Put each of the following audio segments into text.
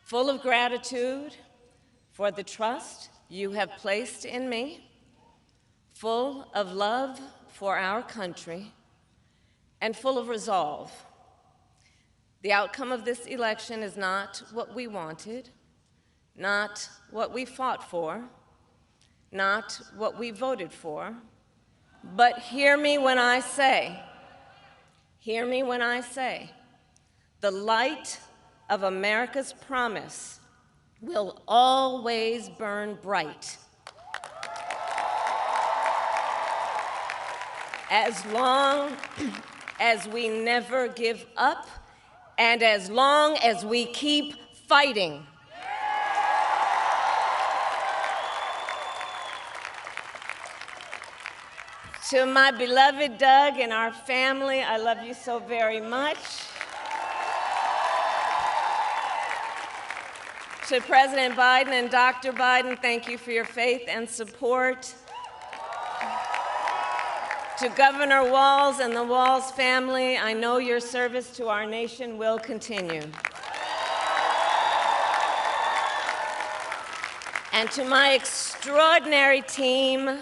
full of gratitude for the trust you have placed in me, full of love for our country, and full of resolve. The outcome of this election is not what we wanted, not what we fought for, not what we voted for, but hear me when I say, the light of America's promise will always burn bright. As long as we never give up, and as long as we keep fighting. To my beloved Doug and our family, I love you so very much. To President Biden and Dr. Biden, thank you for your faith and support. To Governor Walz and the Walz family, I know your service to our nation will continue. And to my extraordinary team,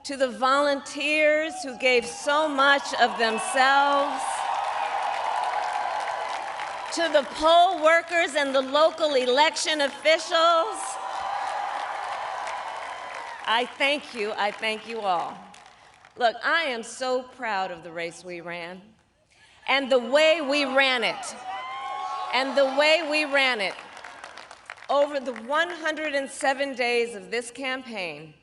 to the volunteers who gave so much of themselves, to the poll workers and the local election officials, I thank you all. Look, I am so proud of the race we ran and the way we ran it. Over the 107 days of this campaign,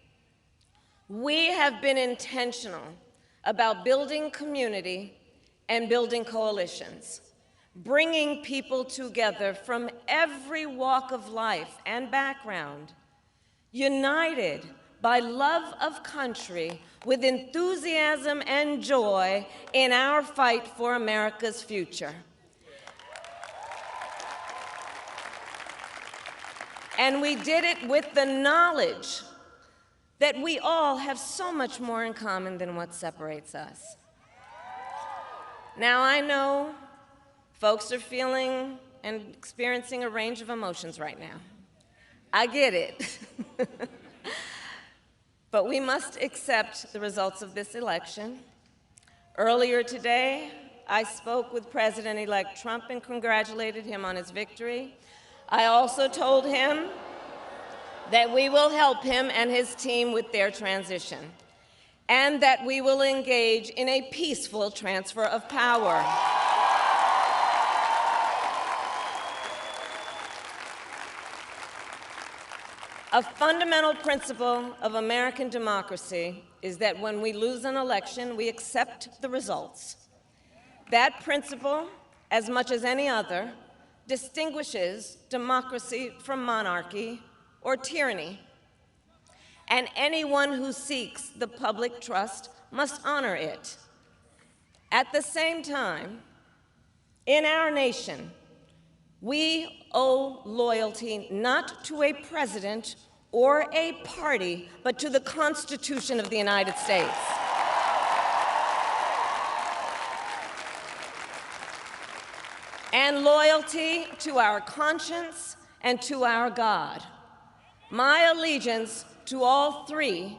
we have been intentional about building community and building coalitions, bringing people together from every walk of life and background, united by love of country, with enthusiasm and joy in our fight for America's future. And we did it with the knowledge that we all have so much more in common than what separates us. Now, I know folks are feeling and experiencing a range of emotions right now. I get it. But we must accept the results of this election. Earlier today, I spoke with President-elect Trump and congratulated him on his victory. I also told him that we will help him and his team with their transition, and that we will engage in a peaceful transfer of power. A fundamental principle of American democracy is that when we lose an election, we accept the results. That principle, as much as any other, distinguishes democracy from monarchy or tyranny. And anyone who seeks the public trust must honor it. At the same time, in our nation, we owe loyalty not to a president or a party, but to the Constitution of the United States. And loyalty to our conscience and to our God. My allegiance to all three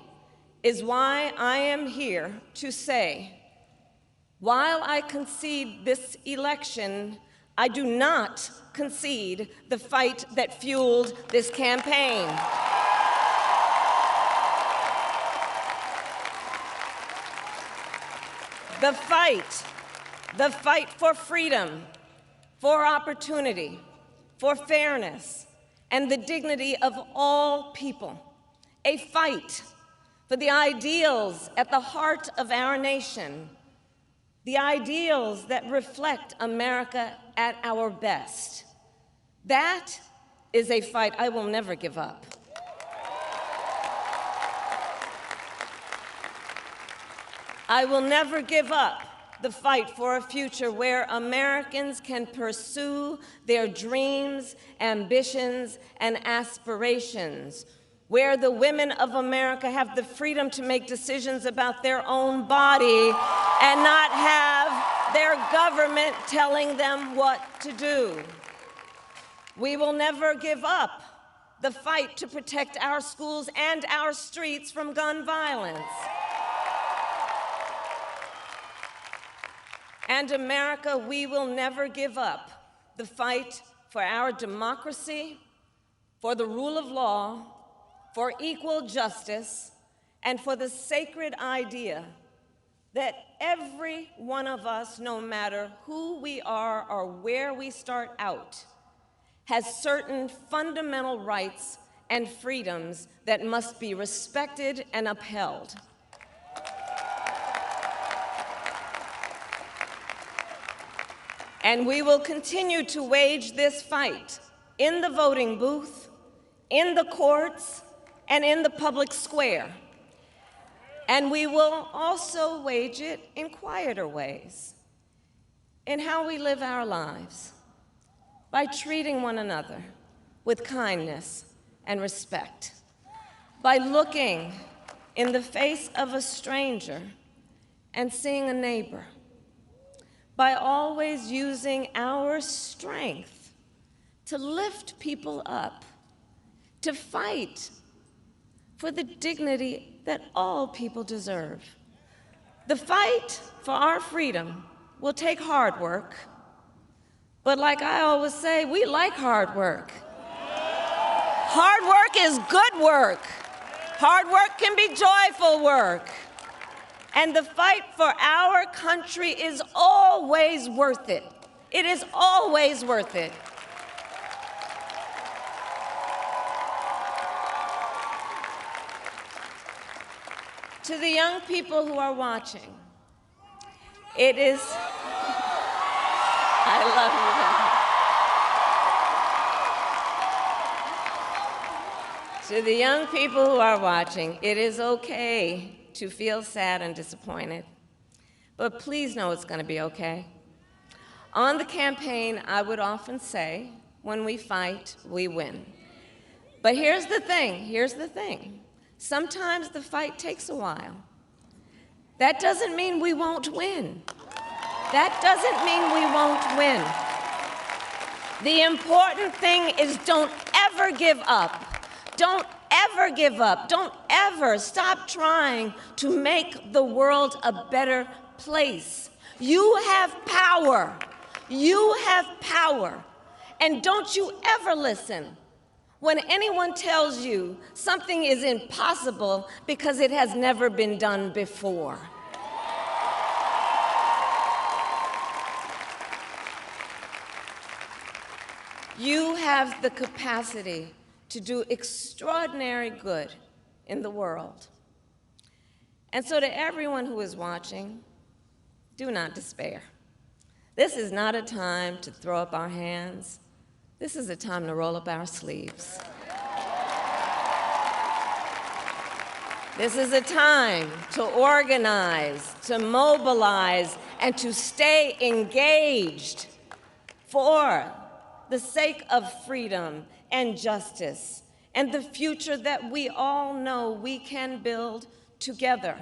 is why I am here to say, while I concede this election, I do not concede the fight that fueled this campaign. The fight for freedom, for opportunity, for fairness, and the dignity of all people. A fight for the ideals at the heart of our nation, the ideals that reflect America at our best. That is a fight I will never give up. I will never give up the fight for a future where Americans can pursue their dreams, ambitions, and aspirations, where the women of America have the freedom to make decisions about their own body and not have their government telling them what to do. We will never give up the fight to protect our schools and our streets from gun violence. And America, we will never give up the fight for our democracy, for the rule of law, for equal justice, and for the sacred idea that every one of us, no matter who we are or where we start out, has certain fundamental rights and freedoms that must be respected and upheld. And we will continue to wage this fight in the voting booth, in the courts, and in the public square. And we will also wage it in quieter ways, in how we live our lives, by treating one another with kindness and respect, by looking in the face of a stranger and seeing a neighbor, by always using our strength to lift people up, to fight for the dignity that all people deserve. The fight for our freedom will take hard work, but like I always say, we like hard work. Hard work is good work. Hard work can be joyful work. And the fight for our country is always worth it. It is always worth it. To the young people who are watching, it is, I love you. To the young people who are watching, it is okay to feel sad and disappointed, but please know it's going to be okay. On the campaign, I would often say, when we fight, we win. But here's the thing. Sometimes the fight takes a while. That doesn't mean we won't win. That doesn't mean we won't win. The important thing is don't ever give up. Don't ever give up. Don't ever stop trying to make the world a better place. You have power. You have power. And don't you ever listen when anyone tells you something is impossible because it has never been done before. You have the capacity to do extraordinary good in the world. And so to everyone who is watching, do not despair. This is not a time to throw up our hands. This is a time to roll up our sleeves. This is a time to organize, to mobilize, and to stay engaged for the sake of freedom and justice, and the future that we all know we can build together.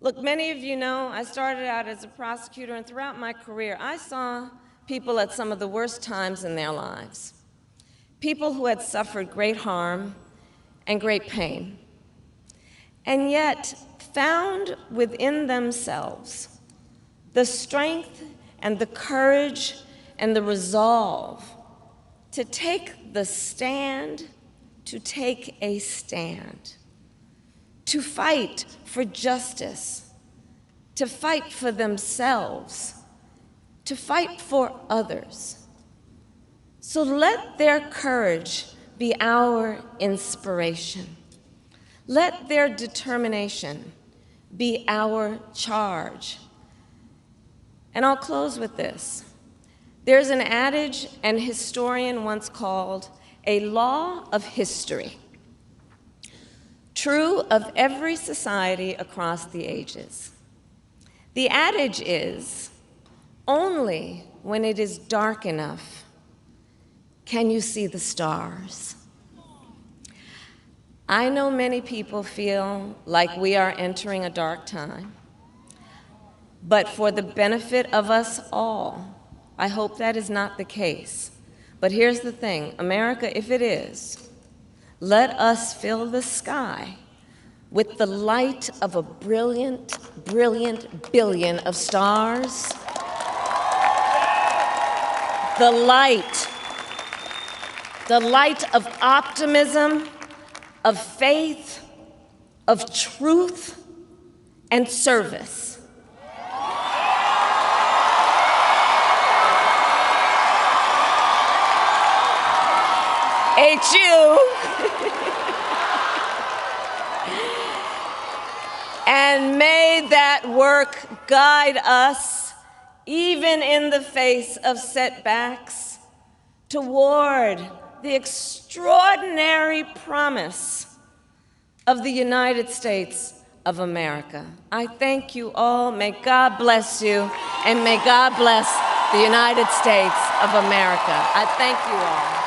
Look, many of you know I started out as a prosecutor, and throughout my career, I saw people at some of the worst times in their lives. People who had suffered great harm and great pain, and yet found within themselves the strength and the courage and the resolve to take the stand, to take a stand, to fight for justice, to fight for themselves, to fight for others. So let their courage be our inspiration. Let their determination be our charge. And I'll close with this. There's an adage an historian once called a law of history, true of every society across the ages. The adage is, only when it is dark enough can you see the stars. I know many people feel like we are entering a dark time, but for the benefit of us all, I hope that is not the case. But here's the thing, America, if it is, let us fill the sky with the light of a brilliant, brilliant billion of stars. The light of optimism, of faith, of truth, and service. HU. And may that work guide us, even in the face of setbacks, toward the extraordinary promise of the United States of America. I thank you all. May God bless you, and may God bless the United States of America. I thank you all.